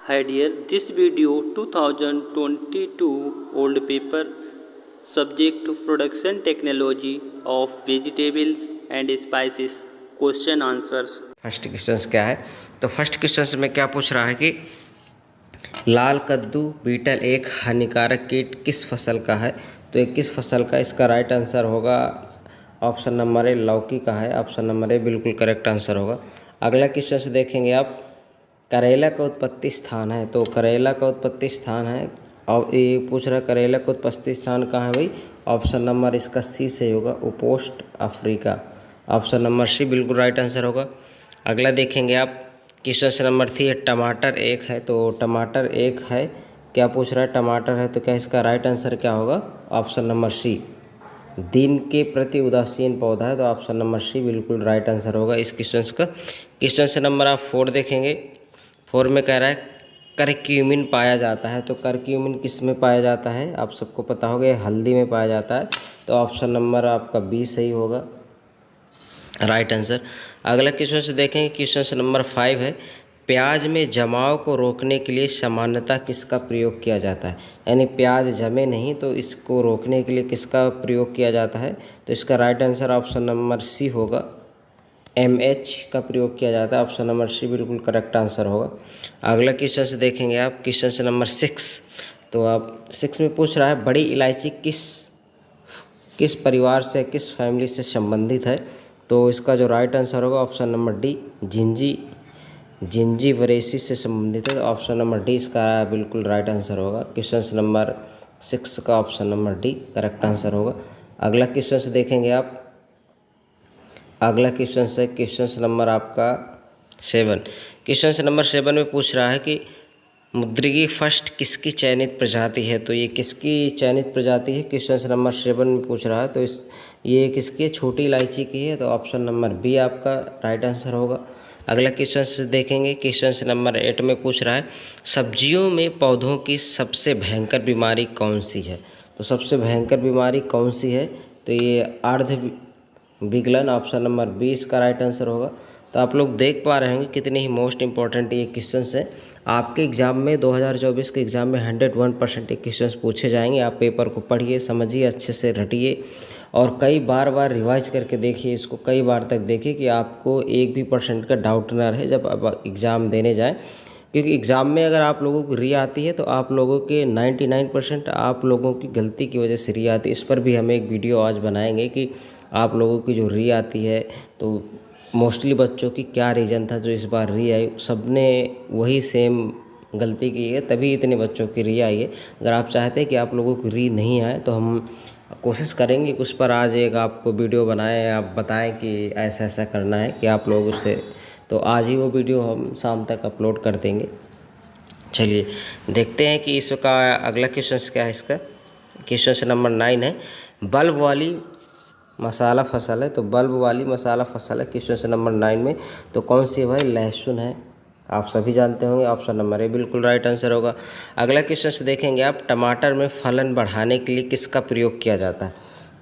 Hi dear, this video 2022 old paper subject production technology of vegetables and spices question answers। First question क्या है? तो first question में क्या पूछ रहा है कि लाल कद्दू बीटल एक हानिकारक कीट किस फसल का है? तो ये किस फसल का, इसका राइट आंसर होगा ऑप्शन नंबर ए लौकी का है। ऑप्शन नंबर ए बिल्कुल करेक्ट आंसर होगा। अगला क्वेश्चन से देखेंगे आप, करेला का उत्पत्ति स्थान है। तो करेला का उत्पत्ति स्थान है और ये पूछ रहा है करेला का उत्पत्ति स्थान कहाँ है भाई? ऑप्शन नंबर इसका सी से होगा, उपोष्ण अफ्रीका। ऑप्शन नंबर सी बिल्कुल राइट आंसर होगा। अगला देखेंगे आप, क्वेश्चन नंबर 3 है टमाटर एक है। तो टमाटर एक है, क्या पूछ रहा है? टमाटर है, तो क्या इसका राइट आंसर क्या होगा? ऑप्शन नंबर सी दिन के प्रति उदासीन पौधा है। तो ऑप्शन नंबर सी बिल्कुल राइट आंसर होगा इस क्वेश्चन का। क्वेश्चन नंबर आप 4 देखेंगे। 4 में कह रहा है करक्यूमिन पाया जाता है। तो करक्यूमिन किस में पाया जाता है? आप सबको पता होगा, हल्दी में पाया जाता है। तो ऑप्शन नंबर आपका बी सही होगा राइट आंसर। अगला क्वेश्चन से देखेंगे, क्वेश्चन नंबर 5 है, प्याज में जमाव को रोकने के लिए सामान्यतः किसका प्रयोग किया जाता है? यानी प्याज जमे नहीं, तो इसको रोकने के लिए किसका प्रयोग किया जाता है? तो इसका right answer option number C होगा, MH का प्रयोग किया जाता है। ऑप्शन नंबर सी बिल्कुल करेक्ट आंसर होगा। अगला क्वेश्चन से देखेंगे आप, क्वेश्चन नंबर 6। तो आप 6 में पूछ रहा है बड़ी इलायची किस परिवार से, किस फैमिली से संबंधित है? तो इसका जो राइट आंसर होगा ऑप्शन नंबर डी जिंजीबरेसी से संबंधित है। तो ऑप्शन नंबर डी इसका बिल्कुल राइट आंसर होगा। क्वेश्चन नंबर 6 का option number D correct answer होगा। अगला क्वेश्चन से देखेंगे आप, अगला क्वेश्चन है क्वेश्चन नंबर आपका 7। क्वेश्चन नंबर 7 में पूछ रहा है कि मुद्रिकी फर्स्ट किसकी चयनित प्रजाति है? तो ये किसकी चयनित प्रजाति है? क्वेश्चन नंबर 7 में पूछ रहा है। तो ये किसकी? छोटी इलायची की है। तो ऑप्शन नंबर बी आपका राइट आंसर होगा। अगला क्वेश्चन से देखेंगे, क्वेश्चन नंबर 8 में पूछ रहा है सब्जियों में पौधों की सबसे भयंकर बीमारी कौन सी है? तो सबसे भयंकर बीमारी कौन सी है? तो ये अर्ध विगलन, ऑप्शन नंबर 20 का राइट आंसर होगा। तो आप लोग देख पा रहे होंगे कितने ही मोस्ट इंपॉर्टेंट ये क्वेश्चंस है। आपके एग्ज़ाम में 2024 के एग्ज़ाम में 101% ये क्वेश्चंस पूछे जाएंगे। आप पेपर को पढ़िए, समझिए, अच्छे से रटिए और कई बार रिवाइज करके देखिए, इसको कई बार तक देखिए कि आपको एक भी % का डाउट ना रहे जब आप एग्ज़ाम देने जाएँ। क्योंकि एग्ज़ाम में अगर आप लोगों को री आती है तो आप लोगों के 99% आप लोगों की गलती की वजह से री आती है। इस पर भी हम एक वीडियो आज बनाएंगे कि आप लोगों की जो री आती है तो मोस्टली बच्चों की क्या रीज़न था जो इस बार री आई। सब ने वही सेम गलती की है, तभी इतने बच्चों की री आई है। अगर आप चाहते हैं कि आप लोगों की री नहीं आए तो हम कोशिश करेंगे कि उस पर आज एक आपको वीडियो बनाएं, आप बताएं कि ऐसा ऐसा करना है कि आप लोग उससे, तो आज ही वो वीडियो हम शाम तक अपलोड कर देंगे। चलिए देखते हैं कि इसका अगला क्वेश्चन क्या है। इसका क्वेश्चन नंबर 9 है, बल्ब वाली मसाला फसल है। तो बल्ब वाली मसाला फसल है क्वेश्चन नंबर 9 में। तो कौन सी है भाई? लहसुन है। आप सभी जानते होंगे, ऑप्शन नंबर ए बिल्कुल राइट आंसर होगा। अगला क्वेश्चन से देखेंगे आप, टमाटर में फलन बढ़ाने के लिए किसका प्रयोग किया जाता है?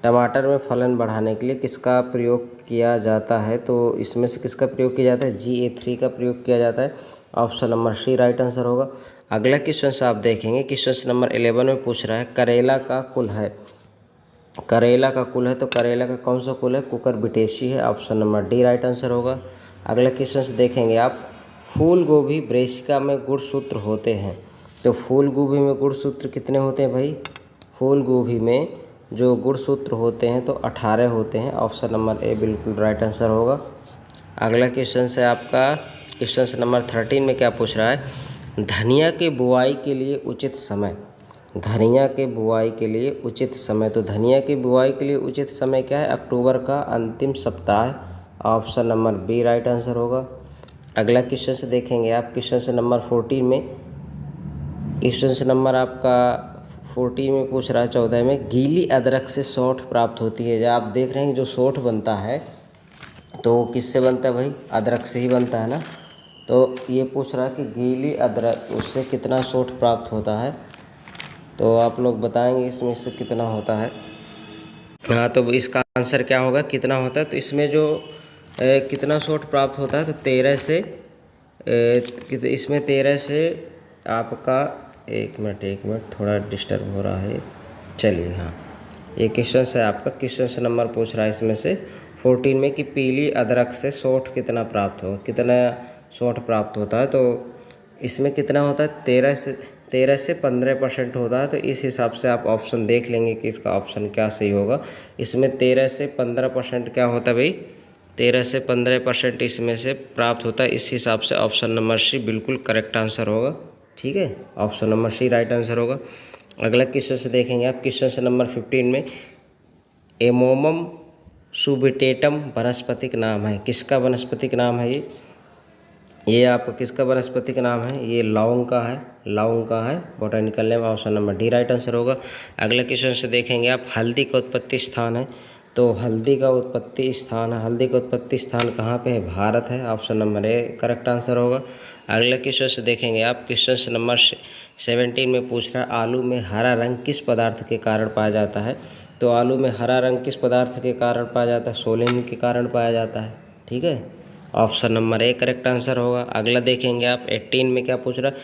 टमाटर में फलन बढ़ाने के लिए किसका प्रयोग किया जाता है? तो इसमें से किसका प्रयोग किया जाता है? GA3 का प्रयोग किया जाता है। Option number C right answer होगा। अगला क्वेश्चन आप देखेंगे, क्वेश्चन नंबर 11 में पूछ रहा है करेला का कुल है। करेला का कुल है, तो करेला का कौन सा कुल है? कुकुरबिटेसी है। Option number D right answer होगा। अगला क्वेश्चन से देखेंगे आप, फूल गोभी ब्रेसिका में गुणसूत्र होते हैं। तो फूल गोभी में गुणसूत्र कितने होते हैं भाई? फूल गोभी में जो गुणसूत्र होते हैं तो 18 होते हैं। ऑप्शन नंबर ए बिल्कुल राइट आंसर होगा। अगला क्वेश्चन है आपका क्वेश्चन नंबर 13 में क्या पूछ रहा है, धनिया के बुआई के लिए उचित समय। धनिया के बुआई के लिए उचित समय, तो धनिया की बुआई के लिए उचित समय क्या है? अक्टूबर का अंतिम सप्ताह। Option number B right answer होगा। अगला क्वेश्चन से देखेंगे आप, क्वेश्चन नंबर 14 में, क्वेश्चन नंबर आपका 14 में पूछ रहा है 14 में, गीली अदरक से सौंठ प्राप्त होती है। जब आप देख रहे हैं जो सौंठ बनता है तो किससे बनता है भाई? अदरक से ही बनता है ना। तो ये पूछ रहा है कि गीली अदरक, उससे कितना सौंठ प्राप्त होता है? तो आप लोग बताएंगे इसमें से कितना होता है। हाँ, तो इसका आंसर क्या होगा, कितना होता है? तो इसमें जो कितना सौंठ प्राप्त होता है तो 13 से इसमें 13 से आपका एक मिनट थोड़ा डिस्टर्ब हो रहा है। चलिए हाँ, ये क्वेश्चन है आपका, क्वेश्चन नंबर पूछ रहा है इसमें से 14 में कि पीली अदरक से सोंठ कितना प्राप्त होगा, कितना सोंठ प्राप्त होता है। तो इसमें कितना होता है, 13 से 15% होता है। तो इस हिसाब से आप ऑप्शन देख लेंगे कि इसका ऑप्शन क्या सही होगा। इसमें 13 से 15% क्या होता है भाई, 13 से 15% इसमें से प्राप्त होता है। इस हिसाब से ऑप्शन नंबर सी बिल्कुल करेक्ट आंसर होगा। ठीक है, option number C right answer होगा। अगला क्वेश्चन से देखेंगे आप, क्वेश्चन नंबर 15 में एमोमम सुबिटेटम वनस्पतिक नाम है, किसका वनस्पतिक नाम है ये आपका किसका वनस्पतिक नाम है, ये लौंग का है botanical name. Option number D right answer होगा। अगले क्वेश्चन से देखेंगे आप, हल्दी का उत्पत्ति स्थान है। तो हल्दी का उत्पत्ति स्थान कहाँ पे है, भारत है। Option number A correct answer होगा। अगले क्वेश्चन से देखेंगे आप, क्वेश्चन नंबर 17 में पूछ रहा है, आलू में हरा रंग किस पदार्थ के कारण पाया जाता है। तो आलू में हरा रंग किस पदार्थ के कारण पाया जाता है, सोलिन के कारण पाया जाता है। ठीक है, option number A correct answer होगा। अगला देखेंगे आप, 18 में क्या पूछ रहा है,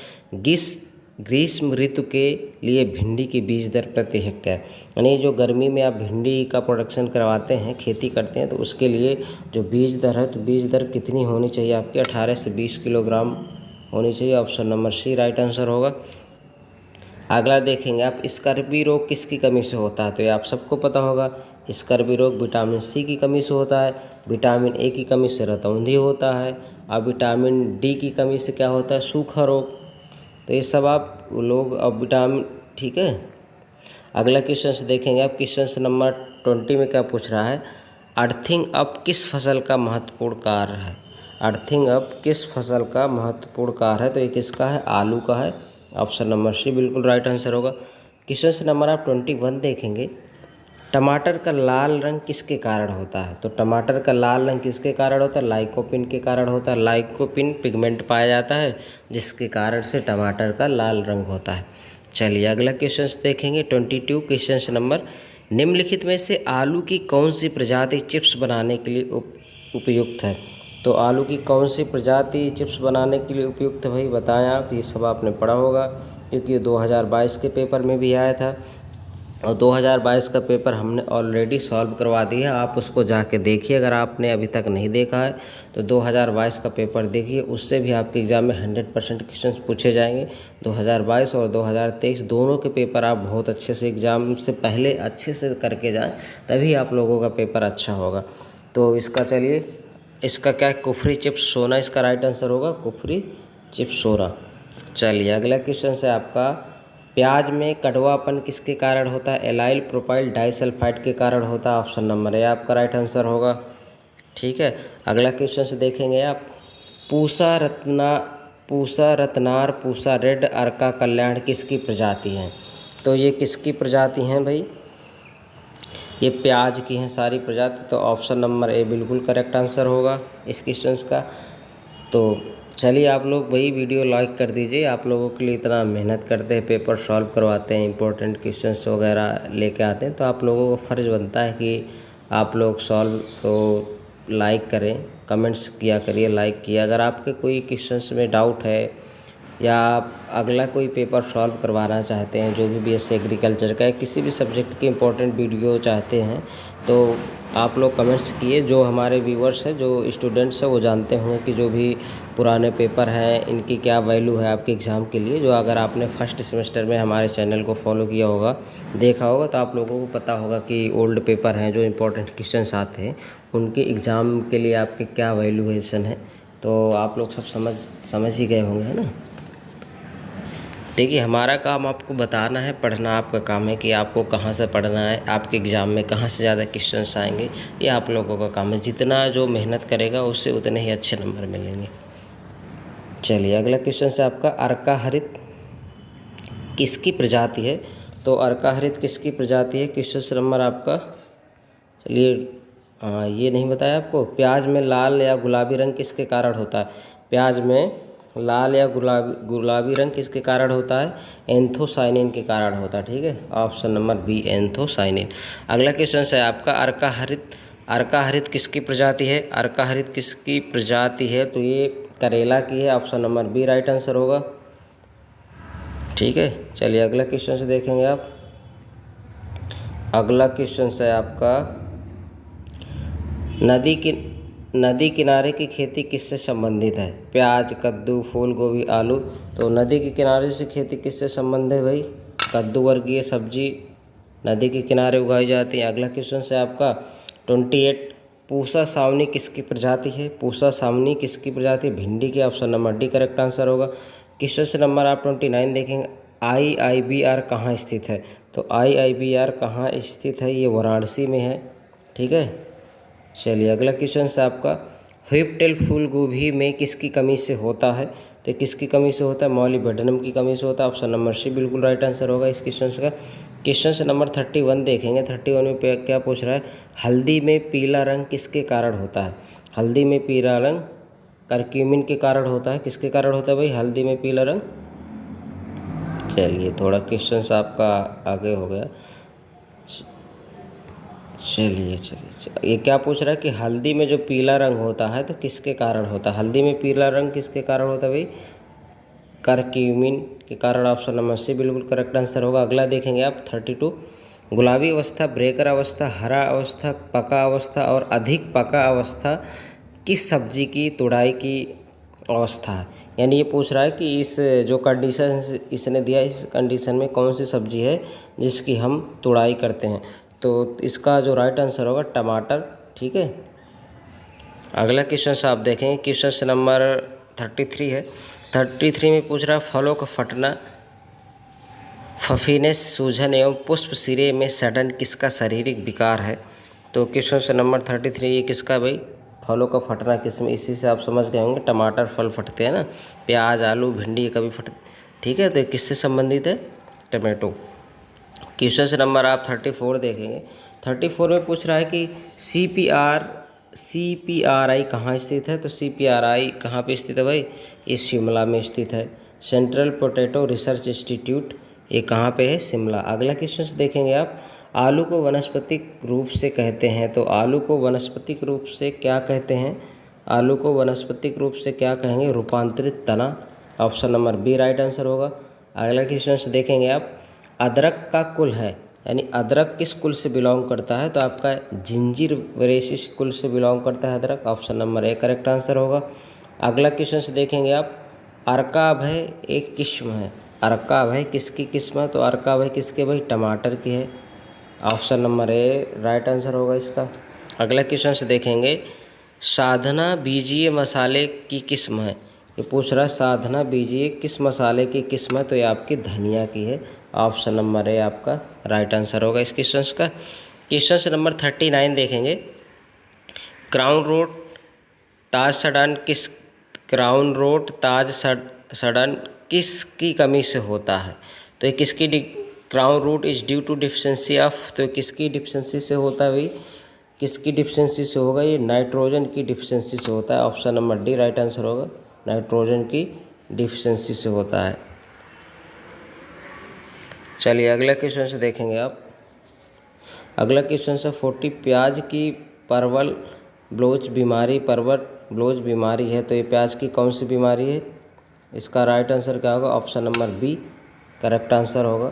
ग्रीष्म ऋतु के लिए भिंडी की बीज दर प्रति हेक्टेयर, यानी जो गर्मी में आप भिंडी का प्रोडक्शन करवाते हैं, खेती करते हैं, तो उसके लिए जो बीज दर है, तो बीज दर कितनी होनी चाहिए आपकी, 18 से 20 किलोग्राम होनी चाहिए। Option number C right answer होगा। अगला देखेंगे आप, स्कर्वी रोग किसकी कमी से होता है। तो ये आप सबको पता होगा, स्कर्वी रोग विटामिन सी की कमी से होता है, विटामिन ए की कमी से रतौंधी होता है, और विटामिन डी की कमी से क्या होता है, सूखा रोग। तो ये सब आप लोग अब विटामिन, ठीक है। अगला क्वेश्चन से देखेंगे आप, क्वेश्चन नंबर 20 में क्या पूछ रहा है, अर्थिंग अप किस फसल का महत्वपूर्ण कार्य है। अर्थिंग अप किस फसल का महत्वपूर्ण कार्य है। तो ये किसका है, आलू का है। ऑप्शन नंबर सी बिल्कुल राइट आंसर होगा। क्वेश्चन नंबर आप 21 देखेंगे, टमाटर का लाल रंग किसके कारण होता है। तो टमाटर का लाल रंग किसके कारण होता है, लाइकोपिन के कारण होता है। लाइकोपिन पिगमेंट पाया जाता है जिसके कारण से टमाटर का लाल रंग होता है। चलिए अगला क्वेश्चन देखेंगे 22 क्वेश्चन नंबर, निम्नलिखित में से आलू की कौन सी प्रजाति चिप्स बनाने के लिए उपयुक्त है। तो आलू की कौन सी प्रजाति चिप्स बनाने के लिए उपयुक्त है भाई, बताएं आप। ये सब आपने पढ़ा होगा क्योंकि 2022 के पेपर में भी आया था, और 2022 का पेपर हमने ऑलरेडी सॉल्व करवा दिया। आप उसको जाके देखिए, अगर आपने अभी तक नहीं देखा है तो 2022 का पेपर देखिए, उससे भी आपके एग्ज़ाम में 100% क्वेश्चन पूछे जाएंगे। 2022 और 2023 दोनों के पेपर आप बहुत अच्छे से एग्ज़ाम से पहले अच्छे से करके जाएं, तभी आप लोगों का पेपर अच्छा होगा। तो इसका चलिए, इसका क्या है, कुफरी चिप्स सोना इसका राइट आंसर होगा, कुफरी चिप्स सोना। चलिए अगला क्वेश्चन है आपका, प्याज में कड़वापन किसके कारण होता है, एलाइल प्रोपाइल डाइसल्फाइड के कारण होता है। ऑप्शन नंबर ए आपका राइट आंसर होगा। ठीक है, अगला क्वेश्चन से देखेंगे आप, पूसा रत्नार पूसा रेड अर्का कल्याण किसकी प्रजाति है। तो ये किसकी प्रजाति हैं भाई, ये प्याज की हैं सारी प्रजाति। तो ऑप्शन नंबर ए बिल्कुल करेक्ट आंसर होगा इस क्वेश्चन का। तो चलिए आप लोग भाई वीडियो लाइक कर दीजिए, आप लोगों के लिए इतना मेहनत करते हैं, पेपर सॉल्व करवाते हैं, इंपॉर्टेंट क्वेश्चंस वगैरह लेके आते हैं, तो आप लोगों का फ़र्ज़ बनता है कि आप लोग सॉल्व को लाइक करें, कमेंट्स किया करिए, लाइक किया। अगर आपके कोई क्वेश्चंस में डाउट है या आप अगला कोई पेपर सॉल्व करवाना चाहते हैं, जो भी BSc एग्रीकल्चर का है, किसी भी सब्जेक्ट की इंपॉर्टेंट वीडियो चाहते हैं, तो आप लोग कमेंट्स किए। जो हमारे व्यूवर्स हैं, जो स्टूडेंट्स हैं, वो जानते होंगे कि जो भी पुराने पेपर हैं इनकी क्या वैल्यू है आपके एग्ज़ाम के लिए। जो अगर आपने फर्स्ट सेमेस्टर में हमारे चैनल को फॉलो किया होगा, देखा होगा, तो आप लोगों को पता होगा कि ओल्ड पेपर हैं, जो इंपॉर्टेंट क्वेश्चंस आते हैं, उनके एग्ज़ाम के लिए आपके क्या वैल्यूएशन है। तो आप लोग सब समझ ही गए होंगे, है ना। देखिए हमारा काम आपको बताना है, पढ़ना आपका काम है कि आपको कहाँ से पढ़ना है, आपके एग्ज़ाम में कहाँ से ज़्यादा क्वेश्चंस आएंगे, ये आप लोगों का काम है। जितना जो मेहनत करेगा उससे उतने ही अच्छे नंबर मिलेंगे। चलिए अगला क्वेश्चन है आपका, अर्का हरित किसकी प्रजाति है। तो अर्का हरित किसकी प्रजाति है, क्वेश्चन नंबर आपका, चलिए ये नहीं बताया आपको। प्याज में लाल या गुलाबी रंग किसके कारण होता है। प्याज में लाल या गुलाबी रंग किसके कारण होता है, एंथोसाइनिन के कारण होता है। ठीक है, ऑप्शन नंबर बी एंथोसाइनिन। अगला क्वेश्चन है आपका, अर्का हरित किसकी प्रजाति है। अर्का हरित किसकी प्रजाति है, तो ये करेला की है। Option number B right answer होगा। ठीक है। चलिए अगला क्वेश्चन से देखेंगे आप। अगला क्वेश्चन है आपका, नदी किनारे की खेती किससे संबंधित है? प्याज, कद्दू, फूल गोभी, आलू। तो नदी के किनारे से खेती किससे संबंधित है भाई? कद्दू वर्गीय सब्जी नदी के किनारे उगाई जाती है। अगला क्वेश्चन है आपका 28, पूसा सावनी किसकी प्रजाति है? पूसा सावनी किसकी प्रजाति? भिंडी की। Option number D correct answer होगा। क्वेश्चन नंबर आप 29 देखेंगे, IIBR कहाँ स्थित है? तो IIBR कहाँ स्थित है? ये वाराणसी में है। ठीक है। चलिए अगला क्वेश्चन है आपका, व्हीपटेल फूल गोभी में किसकी कमी से होता है? तो किसकी कमी से होता है? मॉलिब्डेनम की कमी से होता है। ऑप्शन नंबर सी बिल्कुल राइट आंसर होगा इस क्वेश्चन का। क्वेश्चन नंबर 31 देखेंगे। 31 में क्या पूछ रहा है? हल्दी में पीला रंग किसके कारण होता है? हल्दी में पीला रंग करक्यूमिन के कारण होता है। किसके कारण होता है भाई हल्दी में पीला रंग? चलिए थोड़ा क्वेश्चन आपका आगे हो गया। चलिए ये क्या पूछ रहा है कि हल्दी में जो पीला रंग होता है तो किसके कारण होता है? हल्दी में पीला रंग किसके कारण होता है भाई? करक्यूमिन के कारण। ऑप्शन नंबर सी बिल्कुल करेक्ट आंसर होगा। अगला देखेंगे आप 32, गुलाबी अवस्था, ब्रेकर अवस्था, हरा अवस्था, पका अवस्था और अधिक पका अवस्था किस सब्जी की तुड़ाई की अवस्था है? यानी ये पूछ रहा है कि इस जो कंडीशन इसने दिया, इस कंडीशन में कौन सी सब्जी है जिसकी हम तुड़ाई करते हैं? तो इसका जो राइट आंसर होगा टमाटर। ठीक है। अगला क्वेश्चन आप देखेंगे। क्वेश्चन नंबर 33 है। 33 में पूछ रहा है, फलों का फटना, फफीनेस, सूजन एवं पुष्प सिरे में सड़न किसका शारीरिक विकार है? तो क्वेश्चन नंबर 33 ये किसका भाई? फलों का फटना किसमें? इसी से आप समझ गए होंगे, टमाटर फल फटते हैं ना, प्याज, आलू, भिंडी कभी फट। ठीक है। तो किससे संबंधित है? टमाटो। क्वेश्चन नंबर आप 34 देखेंगे। 34 में पूछ रहा है कि CPRI कहाँ स्थित है? तो CPRI कहाँ पे स्थित है भाई? ये शिमला में स्थित है। सेंट्रल पोटैटो रिसर्च इंस्टीट्यूट ये कहाँ पे है? शिमला। अगला क्वेश्चन देखेंगे आप, आलू को वनस्पतिक रूप से कहते हैं। तो आलू को वनस्पतिक रूप से क्या कहते हैं? आलू को वनस्पतिक रूप से क्या कहेंगे? रूपांतरित तना। Option number B right answer होगा। अगला क्वेश्चन देखेंगे आप, अदरक का कुल है, यानी अदरक किस कुल से बिलोंग करता है? तो आपका जिंजीरबरेसी कुल से बिलोंग करता है अदरक। Option number A correct answer होगा। अगला क्वेश्चन देखेंगे आप, अर्काभय एक किस्म है। अर्काभय किसकी किस्म है? तो अर्काभय किसके भाई? टमाटर की है। Option number A right answer होगा इसका। अगला क्वेश्चन देखेंगे, साधना बीजीय मसाले की किस्म है। ये पूछ रहा है साधना बीजीय किस मसाले की किस्म है? तो ये आपकी धनिया की है। ऑप्शन नंबर ए आपका राइट आंसर होगा इस क्वेश्चन का। क्वेश्चन नंबर 39 देखेंगे, क्राउन रूट ताज सड़न किसकी कमी से होता है? तो ये किसकी? Crown root is due to deficiency of. तो किसकी डिफिशिएंसी से होता है भाई? किसकी डिफिशिएंसी से होगा? ये नाइट्रोजन की डिफिशिएंसी से होता है। Option number D right answer होगा, नाइट्रोजन की डिफिशिएंसी से होता है। चलिए अगला क्वेश्चन से देखेंगे आप। अगला क्वेश्चन से 40, प्याज की परवल ब्लोच बीमारी है। तो ये प्याज की कौन सी बीमारी है? इसका राइट आंसर क्या होगा? Option number B correct answer होगा।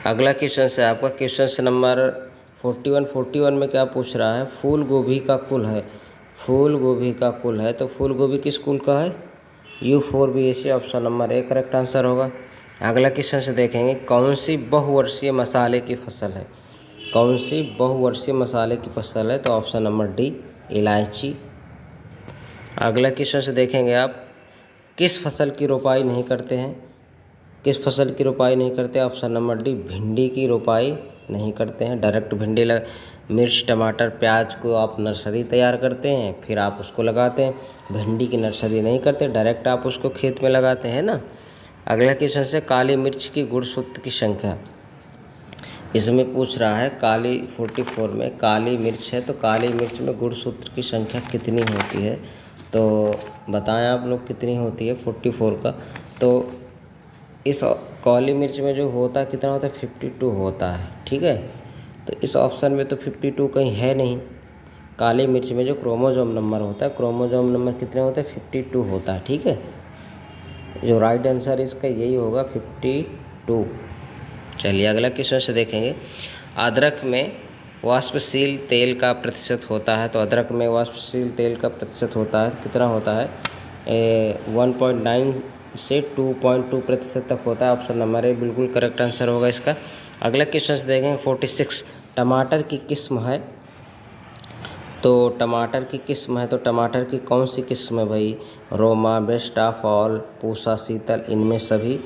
अगला क्वेश्चन है आपका क्वेश्चन नंबर 41 में क्या पूछ रहा है? फूल गोभी का कुल है। फूल गोभी का कुल है, तो फूल गोभी किस कुल का है? Euphorbiaceae. Option number A correct answer होगा। अगला क्वेश्चन से देखेंगे, कौन सी बहुवर्षीय मसाले की फसल है? कौन सी बहुवर्षीय मसाले की फसल है? तो ऑप्शन नंबर डी इलायची। अगला क्वेश्चन से देखेंगे आप, किस फसल की रोपाई नहीं करते हैं? किस फसल की रोपाई नहीं करते? ऑप्शन नंबर डी भिंडी की रोपाई नहीं करते हैं। डायरेक्ट भिंडी मिर्च, टमाटर, प्याज को आप नर्सरी तैयार करते हैं, फिर आप उसको लगाते हैं। भिंडी की नर्सरी नहीं करते, डायरेक्ट आप उसको खेत में लगाते हैं ना। अगला क्वेश्चन से, काली मिर्च की गुणसूत्र की संख्या। इसमें पूछ रहा है 44 में काली मिर्च है, तो काली मिर्च में गुणसूत्र की संख्या कितनी होती है? तो बताएं आप लोग कितनी होती है 44 का। तो इस काली मिर्च में जो होता है कितना होता है? 52 होता है। ठीक है। तो इस ऑप्शन में तो 52 कहीं है नहीं। काली मिर्च में जो क्रोमोसोम नंबर होता है, क्रोमोसोम नंबर कितने होते हैं? 52 होता है। ठीक है। जो राइट आंसर इसका यही होगा 52। चलिए अगला क्वेश्चन से देखेंगे। अदरक में वाष्पशील तेल का प्रतिशत होता है, तो अदरक में वाष्पशील तेल का प्रतिशत होता है कितना होता है? 1.9 से 2.2% तक होता है। ऑप्शन नंबर ए बिल्कुल करेक्ट आंसर होगा इसका। अगला क्वेश्चन से देखेंगे 46। टमाटर की किस्म है, तो टमाटर की किस्म है, तो टमाटर की कौन सी किस्म है भाई? रोमा, बेस्टा, फॉल, पूसा, शीतल, इनमें सभी।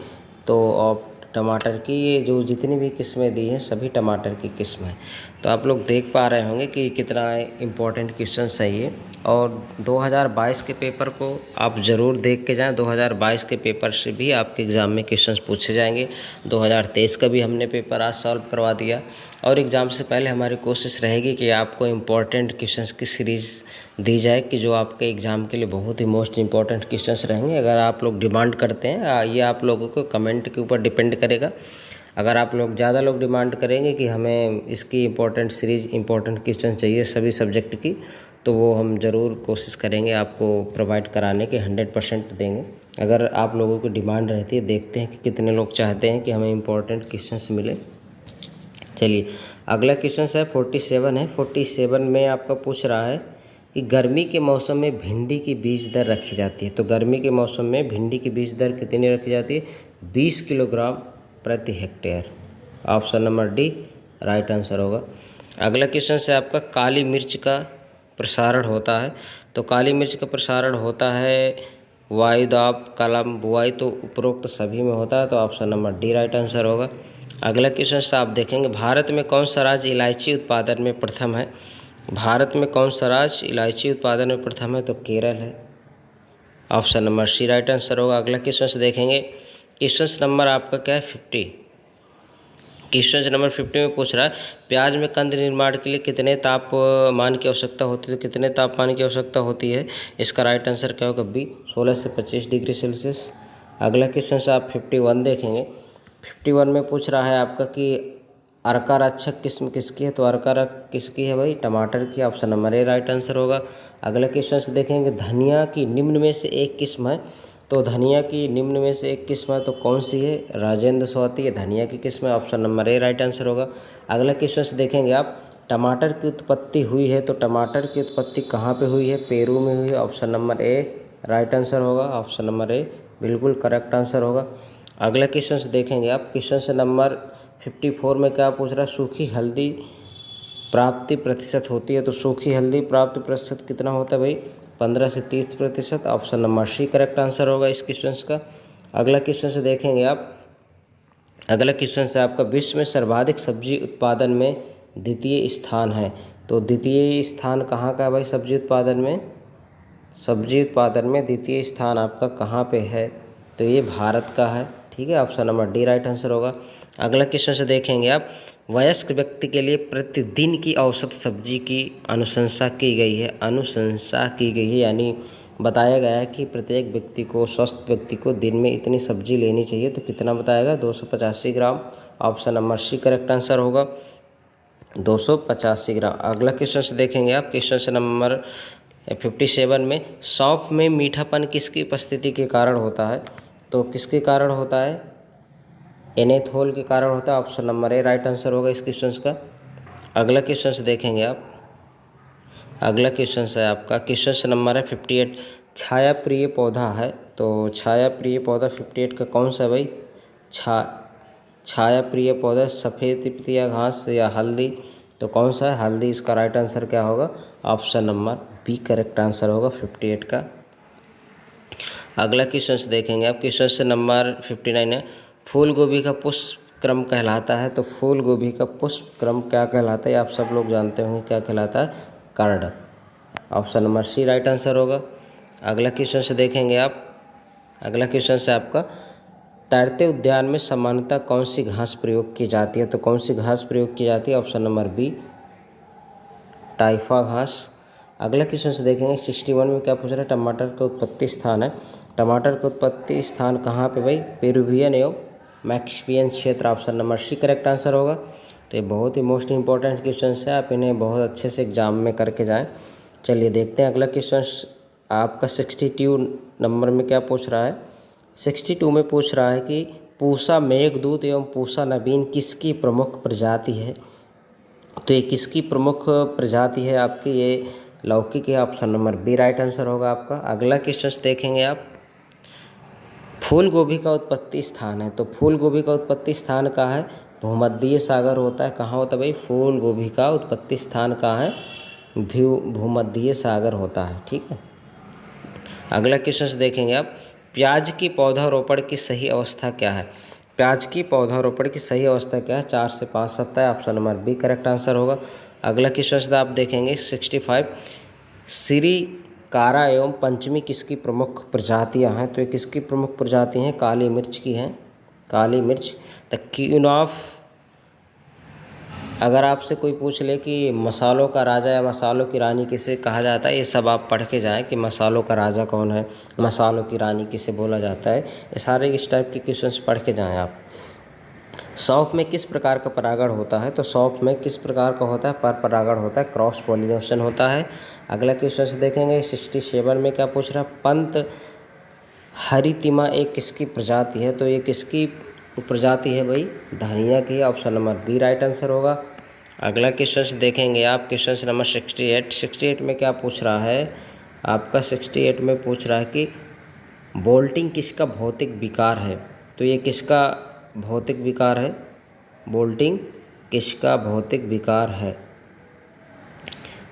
तो आप टमाटर की ये जो जितनी भी किस्में दी हैं सभी टमाटर की किस्म है। तो आप लोग देख पा रहे होंगे कि कितना इम्पोर्टेंट क्वेश्चन सही है। और 2022 के पेपर को आप ज़रूर देख के जाएं। 2022 के पेपर से भी आपके एग्ज़ाम में क्वेश्चंस पूछे जाएंगे। 2023 का भी हमने पेपर आज सॉल्व करवा दिया, और एग्ज़ाम से पहले हमारी कोशिश रहेगी कि आपको इम्पोर्टेंट क्वेश्चंस की सीरीज़ दी जाए कि जो आपके एग्ज़ाम के लिए बहुत ही मोस्ट इम्पॉर्टेंट क्वेश्चंस रहेंगे। अगर आप लोग डिमांड करते हैं, ये आप लोगों को कमेंट के ऊपर डिपेंड करेगा। अगर आप लोग ज़्यादा लोग डिमांड करेंगे कि हमें इसकी इम्पोर्टेंट सीरीज़ इम्पोर्टेंट क्वेश्चन चाहिए सभी सब्जेक्ट की, तो वो हम ज़रूर कोशिश करेंगे आपको प्रोवाइड कराने के, 100% देंगे। अगर आप लोगों की डिमांड रहती है, देखते हैं कि कितने लोग चाहते हैं कि हमें इम्पोर्टेंट क्वेश्चंस मिले। चलिए अगला क्वेश्चन है 47 है। 47 में आपका पूछ रहा है कि गर्मी के मौसम में भिंडी की बीज दर रखी जाती है। तो गर्मी के मौसम में भिंडी की बीज दर कितनी रखी जाती है? 20 किलोग्राम प्रति hectare. Option number D right answer होगा। अगला क्वेश्चन है आपका काली मिर्च का प्रसारण होता है। तो काली मिर्च का प्रसारण होता है वायुदाब, कलम, बुआई, तो उपरोक्त सभी में होता है। तो option number D right answer होगा। अगला क्वेश्चन से आप देखेंगे भारत में कौन सा राज्य इलायची उत्पादन में प्रथम है? भारत में कौन सा राज्य इलायची उत्पादन में प्रथम है? तो केरल है। Option number C right answer होगा। अगला क्वेश्चन से देखेंगे, क्वेश्चन नंबर आपका क्या है 50। क्वेश्चन नंबर 50 में पूछ रहा है प्याज में कंद निर्माण के लिए कितने तापमान की आवश्यकता होती है? तो कितने तापमान की आवश्यकता होती है? इसका राइट आंसर क्या होगा? बी 16 से 25 डिग्री सेल्सियस। अगला क्वेश्चन से आप 51 देखेंगे। 51 में पूछ रहा है आपका कि अर्कारक्षक किस्म किसकी है? तो अर्कारक किसकी है भाई? टमाटर की। Option number A right answer होगा। अगला क्वेश्चन से देखेंगे धनिया की निम्न में से एक किस्म है। तो धनिया की निम्न में से एक किस्म है, तो कौन सी है? राजेंद्र स्वाति ये धनिया की किस्म है। Option number A right answer होगा। अगला क्वेश्चन से देखेंगे आप टमाटर की उत्पत्ति हुई है, तो टमाटर की उत्पत्ति कहाँ पे हुई है? पेरू में हुई है। Option number A right answer होगा। ऑप्शन नंबर ए बिल्कुल करेक्ट आंसर होगा। अगला क्वेश्चन से देखेंगे आप क्वेश्चन नंबर 54 में क्या पूछ रहा है? सूखी हल्दी प्राप्ति प्रतिशत होती है। तो सूखी हल्दी प्राप्ति प्रतिशत कितना होता है भाई? 15 से 30%। Option number C correct answer होगा इस क्वेश्चन का। अगला क्वेश्चन से देखेंगे आप, अगला क्वेश्चन से आपका विश्व में सर्वाधिक सब्जी उत्पादन में द्वितीय स्थान है। तो द्वितीय स्थान कहाँ का है भाई? सब्जी उत्पादन में, सब्जी उत्पादन में द्वितीय स्थान आपका कहाँ पे है? तो ये भारत का है। ठीक है, option number D right answer होगा। अगला क्वेश्चन से देखेंगे आप वयस्क व्यक्ति के लिए प्रतिदिन की औसत सब्जी की अनुशंसा की गई है। अनुशंसा की गई है यानी बताया गया है कि प्रत्येक व्यक्ति को, स्वस्थ व्यक्ति को दिन में इतनी सब्जी लेनी चाहिए। तो कितना बताएगा? 285 gram. Option number C correct answer होगा, 285 ग्राम। अगला क्वेश्चन से देखेंगे आप क्वेश्चन नंबर 57 में सौंफ में मीठापन किसकी उपस्थिति के कारण होता है? तो किसके कारण होता है? एनेथोल के कारण होता है। Option number A right answer होगा इस क्वेश्चन का। अगला क्वेश्चन से देखेंगे आप, अगला क्वेश्चन है आपका क्वेश्चन नंबर है 58। छाया प्रिय पौधा है। तो छाया प्रिय पौधा 58 का कौन सा है भाई? छाया प्रिय पौधा सफ़ेद तिपतिया घास या हल्दी? तो कौन सा है? हल्दी। इसका राइट आंसर क्या होगा? Option number B correct answer होगा 58 का। अगला क्वेश्चन देखेंगे आप क्वेश्चन नंबर 59 है फूल गोभी का पुष्प क्रम कहलाता है। तो फूल गोभी का पुष्प क्रम क्या कहलाता है? आप सब लोग जानते होंगे क्या कहलाता है? Card. Option number C right answer होगा। अगला क्वेश्चन से देखेंगे आप, अगला क्वेश्चन से आपका तैरते उद्यान में सामान्यतः कौन सी घास प्रयोग की जाती है? तो कौन सी घास प्रयोग की जाती है? ऑप्शन नंबर बी टाइफा घास। अगला क्वेश्चन से देखेंगे 61 में क्या पूछ रहा है? टमाटर का उत्पत्ति स्थान है। टमाटर का उत्पत्ति स्थान कहाँ पे भाई? पेरुवियन एवं मैक्सिपियन क्षेत्र। Option number C correct answer होगा। तो ये बहुत ही मोस्ट इंपॉर्टेंट क्वेश्चन है, आप इन्हें बहुत अच्छे से एग्जाम में करके जाएं। चलिए देखते हैं अगला क्वेश्चन आपका 62 नंबर में क्या पूछ रहा है? 62 में पूछ रहा है कि पूसा मेघदूत एवं पूसा नवीन किसकी प्रमुख प्रजाति है। तो ये किसकी प्रमुख प्रजाति है आपकी, ये लौकी के, option number B right answer होगा आपका। अगला क्वेश्चन देखेंगे आप, फूल गोभी का उत्पत्ति स्थान है। तो फूल गोभी का उत्पत्ति स्थान कहाँ है, भूमध्य सागर होता है। कहाँ होता है भाई, फूल गोभी का उत्पत्ति स्थान कहाँ है, भूमध्य सागर होता है, ठीक है। अगला क्वेश्चन देखेंगे आप, प्याज की पौधारोपण की सही अवस्था क्या है। प्याज की पौधारोपण की सही अवस्था क्या है, 4 से 5 सप्ताह, option number B correct answer होगा। अगला क्वेश्चन आप देखेंगे 65, श्री कारा एवं पंचमी किसकी प्रमुख प्रजातियां हैं। तो ये किसकी प्रमुख प्रजाति हैं, काली मिर्च की हैं, काली मिर्च। द क्वीन ऑफ, अगर आपसे कोई पूछ ले कि मसालों का राजा या मसालों की रानी किसे कहा जाता है, ये सब आप पढ़ के जाएं कि मसालों का राजा कौन है, मसालों की रानी किसे बोला जाता है, ये सारे इस टाइप के क्वेश्चंस पढ़ के जाएं आप। सौंफ में किस प्रकार का परागण होता है। तो सौंफ में किस प्रकार का होता है, पर परागण होता है, क्रॉस पॉलिनेशन होता है। अगला क्वेश्चन देखेंगे 67 में क्या पूछ रहा है, पंत हरितिमा एक किसकी प्रजाति है। तो ये किसकी प्रजाति है भाई, धनिया की, option number B right answer होगा। अगला क्वेश्चन देखेंगे आप, क्वेश्चन नंबर 68 में क्या पूछ रहा है आपका, 68 में पूछ रहा है कि बोल्टिंग किसका भौतिक विकार है। तो ये किसका भौतिक विकार है, बोल्टिंग किसका भौतिक विकार है।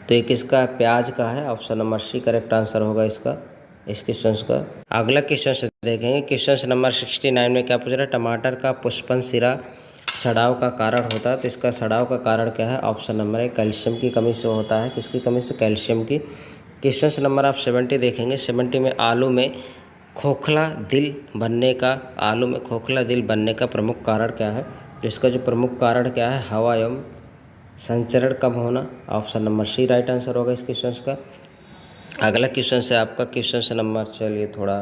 तो ये किसका, प्याज का है, option number C correct answer होगा इसका, इस क्वेश्चन का। अगला क्वेश्चन देखेंगे, क्वेश्चन नंबर 69 में क्या पूछ रहा है, टमाटर का पुष्पन सिरा सड़ाव का कारण होता है। तो इसका सड़ाव का कारण क्या है, ऑप्शन नंबर है कैल्शियम की कमी से होता है। किसकी कमी से, कैल्शियम की। क्वेश्चन नंबर आप 70 देखेंगे, 70 में आलू में खोखला दिल बनने का, आलू में खोखला दिल बनने का प्रमुख कारण क्या है। तो इसका जो प्रमुख कारण क्या है, हवा एवं संचरण कम होना, option number C right answer होगा इस क्वेश्चन का। अगला क्वेश्चन है आपका क्वेश्चन नंबर, चलिए थोड़ा,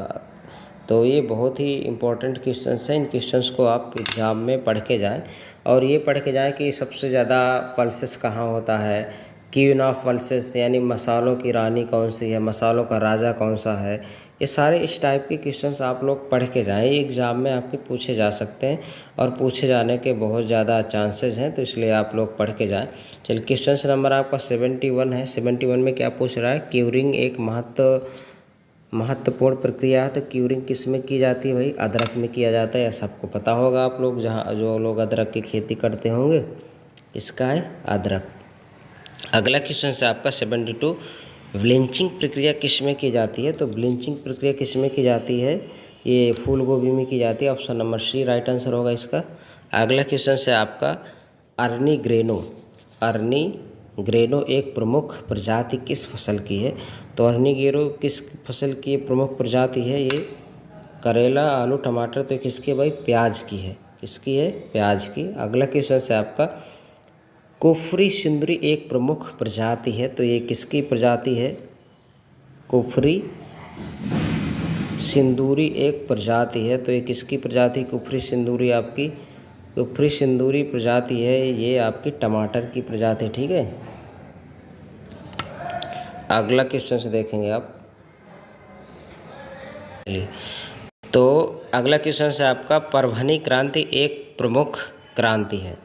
तो ये बहुत ही इंपॉर्टेंट क्वेश्चंस हैं। इन क्वेश्चंस को आप एग्ज़ाम में पढ़ के जाएं और ये पढ़ के जाएं कि सबसे ज़्यादा पल्सेस कहाँ होता है, क्वीन ऑफ पल्सेस यानी मसालों की रानी कौन सी है, मसालों का राजा कौन सा है। ये सारे इस टाइप के क्वेश्चंस आप लोग पढ़ के जाएं, ये एग्ज़ाम में आपके पूछे जा सकते हैं और पूछे जाने के बहुत ज़्यादा चांसेस हैं, तो इसलिए आप लोग पढ़ के जाएँ। चलिए क्वेश्चन नंबर आपका 71 है। 71 में क्या पूछ रहा है, क्यूरिंग एक महत्वपूर्ण प्रक्रिया है। तो क्यूरिंग किस में की जाती है भाई, अदरक में किया जाता है, या सबको पता होगा आप लोग, जहाँ जो लोग अदरक की खेती करते होंगे, इसका है अदरक। अगला क्वेश्चन है आपका 72, ब्लीचिंग प्रक्रिया किस में की जाती है। तो ब्लीचिंग प्रक्रिया किस में की जाती है, ये फूल गोभी में की जाती है, option number C right answer होगा इसका। अगला क्वेश्चन है आपका अर्नी ग्रेनो एक प्रमुख प्रजाति किस फसल की है। तो अर्नी ग्रेनो किस फसल की प्रमुख प्रजाति है, ये करेला, आलू, टमाटर, तो किसकी भाई, प्याज की है। किसकी है, प्याज की। अगला क्वेश्चन है आपका कुफरी सिंदूरी एक प्रमुख प्रजाति है। तो ये किसकी प्रजाति है, कुफरी सिंदूरी एक प्रजाति है। तो ये किसकी प्रजाति, कुफरी सिंदूरी, आपकी कुफरी सिंदूरी प्रजाति है, ये आपकी टमाटर की प्रजाति, ठीक है। अगला क्वेश्चन से देखेंगे आप, तो अगला क्वेश्चन है आपका परभनी क्रांति एक प्रमुख क्रांति है।